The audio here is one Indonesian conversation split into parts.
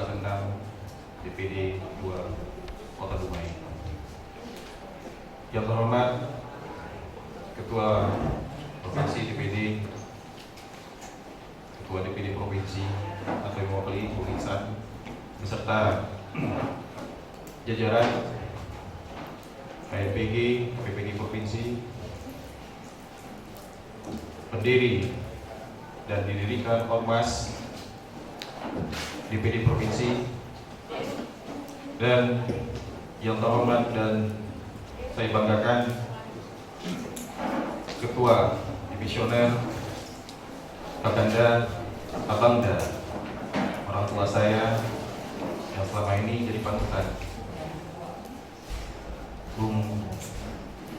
anggota ke-6 DPD 2 Kota Dumai. Yang terhormat Ketua Provinsi DPD, Ketua DPD Provinsi atau yang mewakili Bung Iksan, beserta jajaran KPPG, KPPG Provinsi, pendiri dan didirikan Ormas DPD Provinsi, dan yang terhormat dan saya banggakan Ketua Divisioner Kakanda Abangda, orang tua saya yang selama ini jadi panutan, Bung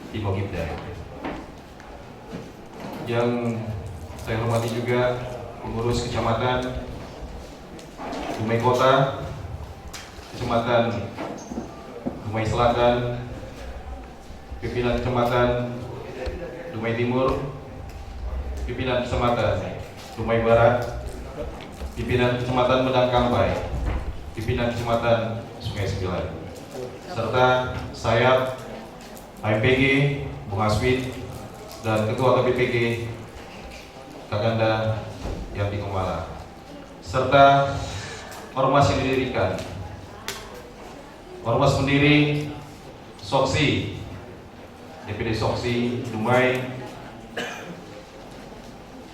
Timo Gibda. Yang saya hormati juga pengurus kecamatan Dumai Kota, Kecamatan Dumai Selatan, pimpinan Kecamatan Dumai Timur, pimpinan Kecamatan Dumai Barat, pimpinan Kecamatan Medang Kampai, pimpinan Kecamatan Sungai Sembilan, serta saya KPPG Bung Aswin dan Ketua KPPG Kakanda Yanti Kumala, serta ormas yang didirikan. Ormas pendiri Soksi, DPD Soksi Dumai,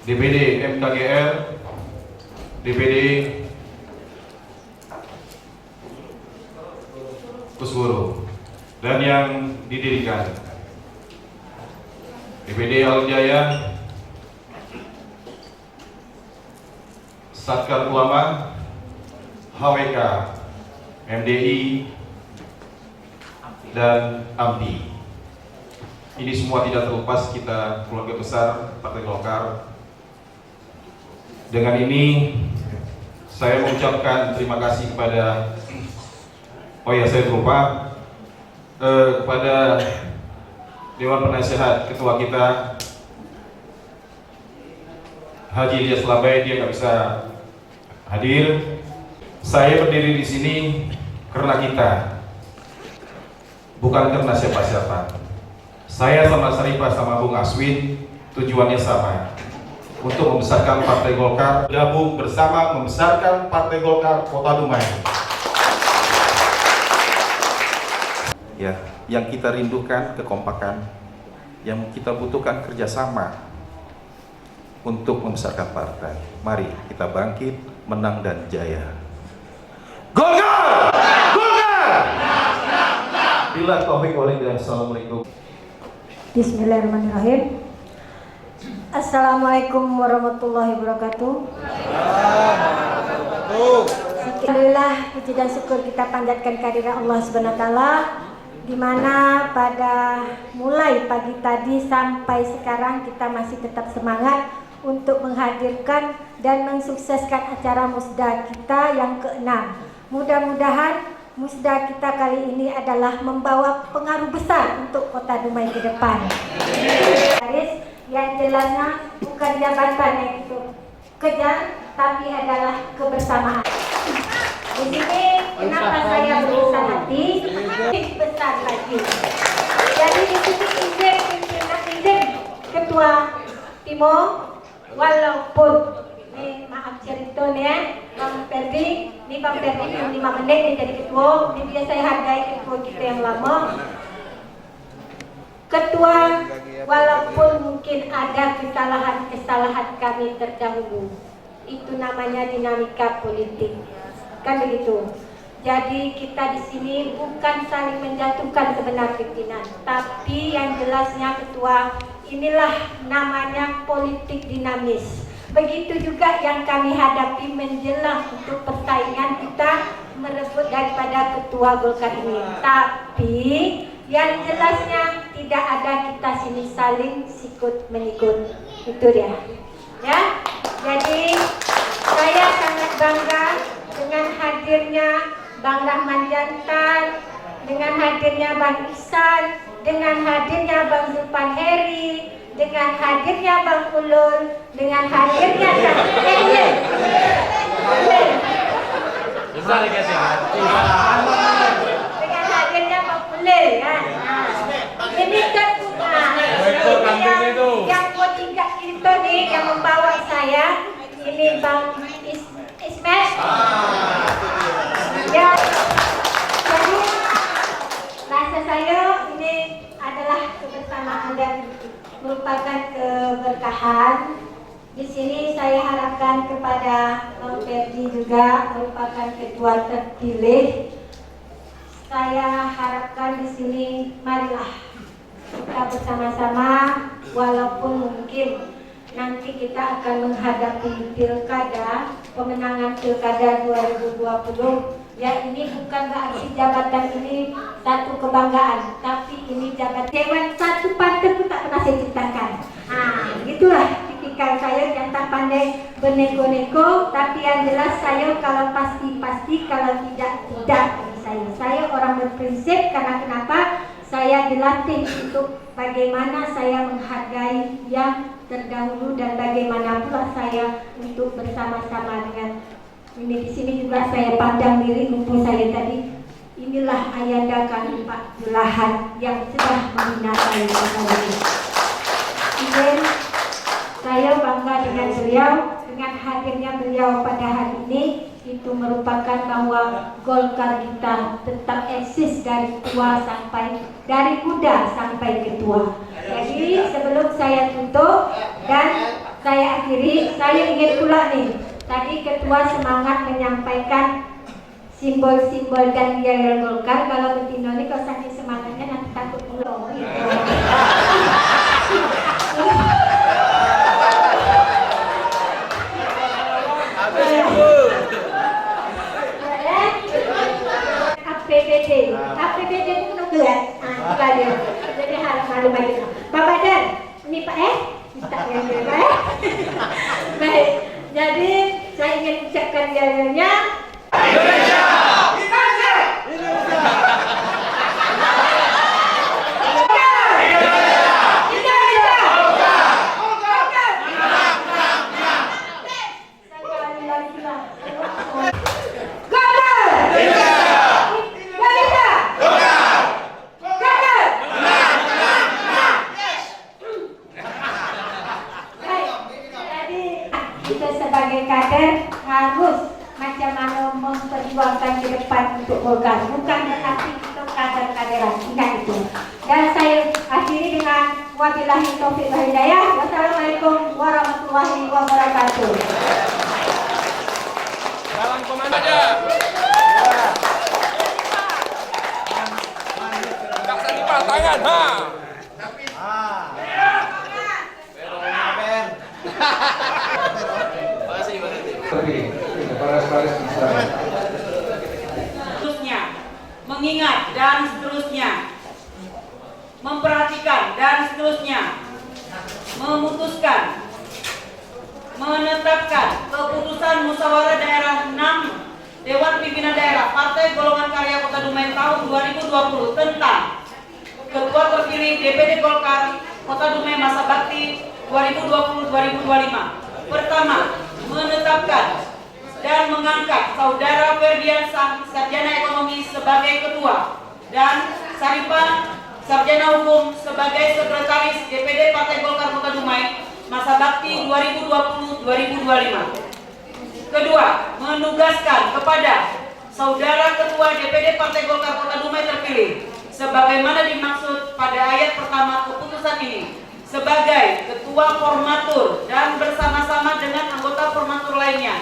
DPD MKGR, DPD Kusguru, dan yang didirikan DPD Aljaya, Satkar Ulama, HWK, MDI, dan AMDI. Ini semua tidak terlepas kita keluarga besar Partai Golkar. Dengan ini saya mengucapkan terima kasih kepada saya lupa kepada Dewan Penasehat Ketua kita Haji Ilyas Labai, dia nggak bisa hadir. Saya berdiri di sini karena kita, bukan karena siapa-siapa. Saya sama Sarifah sama Bung Aswin tujuannya sama, untuk membesarkan Partai Golkar, gabung bersama membesarkan Partai Golkar Kota Dumai. Ya, yang kita rindukan kekompakan, yang kita butuhkan kerjasama untuk membesarkan partai. Mari kita bangkit, menang dan jaya. Golkar! Golkar! Bila taufik walhidayah. Assalamualaikum. Bismillahirrahmanirrahim. Assalamualaikum warahmatullahi wabarakatuh. Alhamdulillah, puji dan syukur kita panjatkan kehadirat Allah Subhanahu wa taala, di mana pada mulai pagi tadi sampai sekarang kita masih tetap semangat untuk menghadirkan dan mensukseskan acara musda kita yang ke-6. Mudah-mudahan musda kita kali ini adalah membawa pengaruh besar untuk Kota Dumai ke depan. Yang jelasnya bukan jabatan yang itu kejar, tapi adalah kebersamaan. Di sini kenapa saya berbesar hati, besar lagi. Jadi di sini izin Ketua Timo, walaupun ini maaf cerita nih ya, Bang Perdi, ini Bang Perdi 5 menit nih jadi ketua. Ini dia saya hargai ketua kita yang lama. Ketua, walaupun mungkin ada kesalahan-kesalahan kami terdahulu, itu namanya dinamika politik, kan begitu. Jadi kita di sini bukan saling menjatuhkan sebenar pimpinan, tapi yang jelasnya Ketua, inilah namanya politik dinamis. Begitu juga yang kami hadapi menjelang untuk persaingan kita merebut daripada Ketua Golkar ini. Tapi yang jelasnya tidak ada kita sini saling sikut menyikut, itu dia. Ya, jadi saya sangat bangga dengan hadirnya Bang Rahman Jantan, dengan hadirnya Bang Iksan, dengan hadirnya Bang Zulpan Heri, dengan hadirnya Bang Ulul, dengan hadirnya dengan hadirnya populer kan. Ini kan yang bodyguard itu nih yang membawa saya ini Bang Ismet. Ya, jadi rasa saya ini adalah kebersamaan dan merupakan keberkahan. Di sini saya harapkan kepada Bang Ferdi juga merupakan ketua terpilih. Saya harapkan di sini marilah kita bersama-sama, walaupun mungkin nanti kita akan menghadapi pilkada, pemenangan pilkada 2020. Ya, ini bukan berarti jabatan ini satu kebanggaan, tapi ini jabatan dewan satu partai pun tak pernah saya ciptakan. Gitulah tipikal saya yang tak pandai bernego-nego, tapi yang jelas saya kalau pasti, kalau tidak. Saya orang berprinsip karena kenapa? Saya dilatih untuk bagaimana saya menghargai yang terdahulu dan bagaimana pula saya untuk bersama-sama dengan ini. Di sini juga saya pandang diri lumpur saya tadi. Inilah ayanda kami Pak Julahan yang sudah menghina saya. Saya bangga dengan beliau, dengan hadirnya beliau pada hari ini. Itu merupakan bahwa Golkar kita tetap eksis dari muda sampai ketua. Jadi sebelum saya tutup dan saya akhiri, saya ingin pula nih, tadi ketua semangat menyampaikan simbol-simbol dan gaya Golkar. Kalau betina ini kalau saking semangatnya nanti takut pulau. APBD itu menunggu ya. Jadi harus malu bagi Bapak Dan, ini Pak minta yang Pak Baik, jadi saya ingin ucapkan gayanya Indonesia. Kita sebagai kader harus macam mana memperjuangkan ke depan untuk Golkar, bukan berarti kita kader-kaderan, ingat itu. Dan saya akhiri dengan wabillahi taufiq wal hidayah. Wassalamualaikum warahmatullahi wabarakatuh. Salam komandan. Tak selipat tangan, ha. Seterusnya, mengingat dan seterusnya, memperhatikan dan seterusnya, memutuskan, menetapkan keputusan musyawarah daerah 6 Dewan Pimpinan Daerah Partai Golongan Karya Kota Dumai tahun 2020 tentang Ketua Terpilih DPD Golkar Kota Dumai masa bakti 2020-2025. Pertama, menetapkan dan mengangkat Saudara Ferdian Sarjana Ekonomi sebagai Ketua dan Saripah Sarjana Hukum sebagai Sekretaris DPD Partai Golkar Kota Dumai masa bakti 2020-2025. Kedua, menugaskan kepada Saudara Ketua DPD Partai Golkar Kota Dumai terpilih sebagaimana dimaksud pada ayat pertama keputusan ini sebagai Ketua Formatur dan bersama-sama dengan anggota Formatur lainnya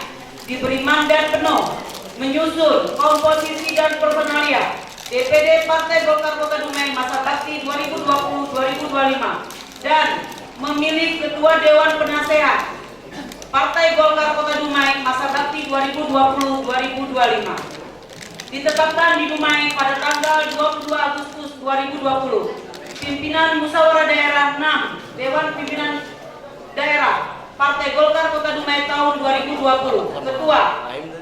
diberi mandat penuh menyusun komposisi dan personalia DPD Partai Golkar Kota Dumai masa bakti 2020-2025 dan memilih Ketua Dewan Penasehat Partai Golkar Kota Dumai masa bakti 2020-2025. Ditetapkan di Dumai pada tanggal 22 Agustus 2020. Pimpinan Musyawarah Daerah 6 Dewan Pimpinan Daerah Partai Golkar Kota Dumai tahun 2020. Ketua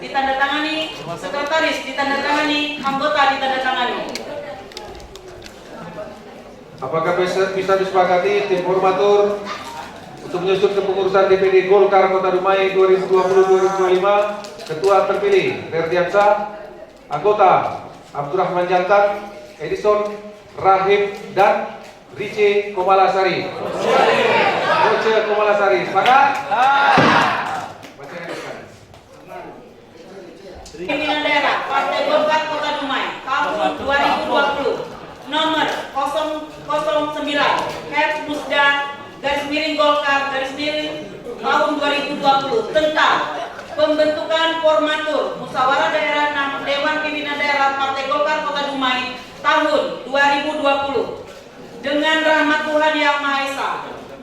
ditandatangani, sekretaris ditandatangani, anggota ditandatangani. Apakah bisa disepakati tim formatur untuk menyusun kepengurusan DPD Golkar Kota Dumai 2020-2025? Ketua terpilih Ferdiansyah Anggota Abdurrahman Jantan, Edison, Rahim, dan Rice Komalasari. Rice Komalasari, sepakat? Baca yang depan. Pimpinan daerah Partai Golkar Kota Dumai tahun 2020 nomor 009 Musda _Golkar tahun 2020 tentang pembentukan formatur musyawarah daerah 6 Dewan Pimpinan Daerah Partai Golkar Kota Dumai tahun 2020 dengan rahmat Tuhan Yang Maha Esa.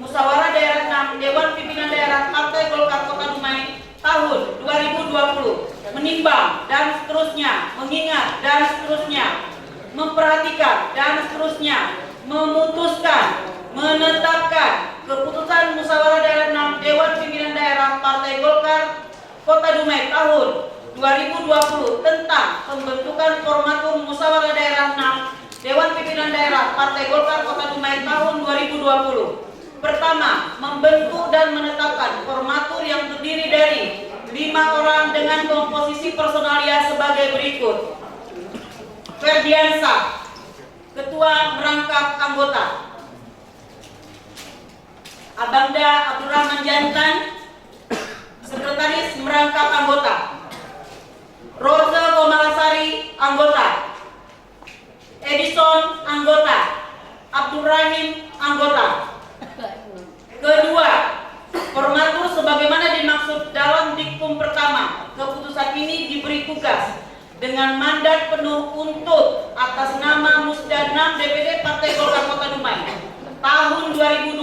Musyawarah daerah 6 Dewan Pimpinan Daerah Partai Golkar Kota Dumai tahun 2020 menimbang dan seterusnya, mengingat dan seterusnya, memperhatikan dan seterusnya, memutuskan, menetapkan keputusan musyawarah daerah 6 Dewan Pimpinan Daerah Partai Golkar Kota Dumai tahun 2020 tentang pembentukan formatur musyawarah daerah 6 Dewan Pimpinan Daerah Partai Golkar Kota Dumai tahun 2020. Pertama, membentuk dan menetapkan formatur yang terdiri dari 5 orang dengan komposisi personalia sebagai berikut. Ferdiansa, Ketua Merangkap Anggota. Abangda Abdurrahman Jantan, Sekretaris Merangkap Anggota. Rosa Komalasari, Anggota. Edison, Anggota. Abdurrahim, Anggota. Kedua, formatur sebagaimana dimaksud dalam diktum pertama, keputusan ini diberi tugas dengan mandat penuh untuk atas nama Musda 6 DPD Partai Golkar Kota Dumai tahun 2020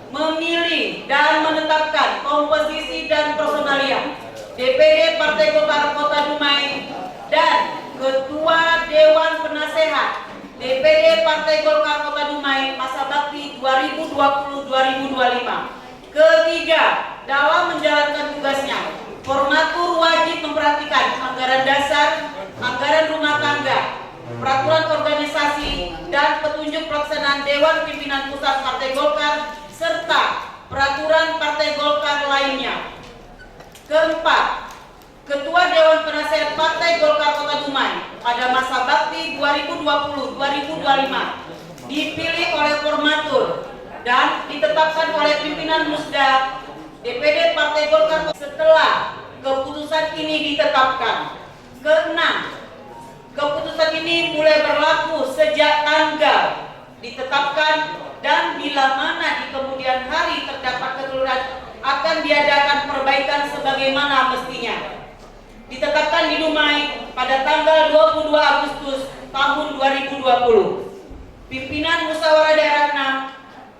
memilih dan menetapkan komposisi dan personalia DPD Partai Golkar Kota Dumai dan Ketua Dewan Penasehat DPD Partai Golkar Kota Dumai masa bakti 2020-2025. Ketiga, dalam menjalankan tugasnya, formatur wajib memperhatikan anggaran dasar, anggaran rumah tangga, peraturan organisasi, dan petunjuk pelaksanaan Dewan Pimpinan Pusat Partai Golkar, serta peraturan Partai Golkar lainnya. Keempat, Ketua Dewan Penasehat Partai Golkar Kota Dumai pada masa bakti 2020-2025 dipilih oleh formatur dan ditetapkan oleh pimpinan Musda DPD Partai Golkar setelah keputusan ini ditetapkan. Keenam, keputusan ini mulai berlaku sejak tanggal ditetapkan dan bila mana di kemudian hari terdapat kekeliruan akan diadakan perbaikan sebagaimana mestinya. Ditetapkan di Dumai pada tanggal 22 Agustus tahun 2020. Pimpinan Musyawarah Daerah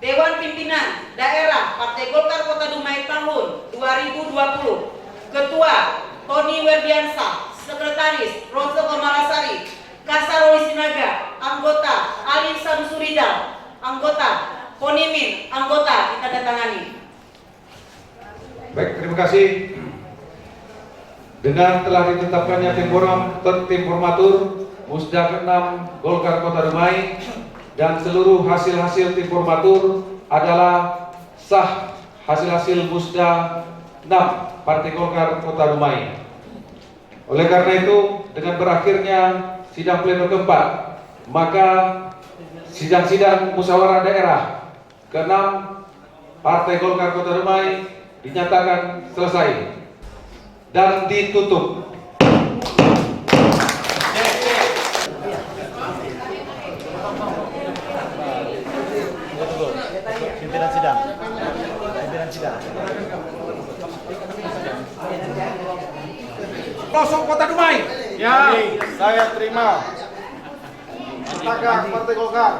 6 Dewan Pimpinan Daerah Partai Golkar Kota Dumai tahun 2020. Ketua Tony Werdiansa, Sekretaris Rosa Komalasari, Kasaroli Sinaga, Anggota Alin Samsurida, Anggota Ponimin, Anggota ditandatangani. Baik, terima kasih. Dengan telah ditetapkannya tim formatur Musda 6 Golkar Kota Dumai dan seluruh hasil-hasil tim formatur adalah sah hasil-hasil Musda 6 Partai Golkar Kota Dumai. Oleh karena itu, dengan berakhirnya sidang pleno keempat, maka sidang-sidang musyawarah daerah ke-6 Partai Golkar Kota Dumai dinyatakan selesai dan ditutup. Pimpinan sidang. Kosong Kota Dumai. Ya, saya terima Tagar Partai Golkar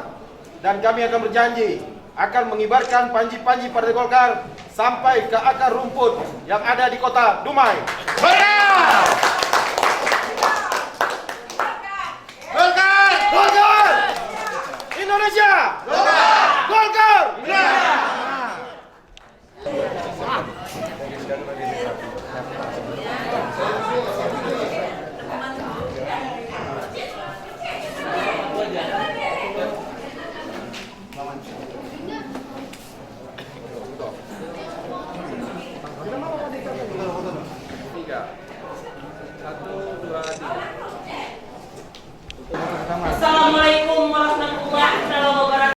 dan kami akan berjanji akan mengibarkan panji-panji Partai Golkar sampai ke akar rumput yang ada di Kota Dumai. Benar!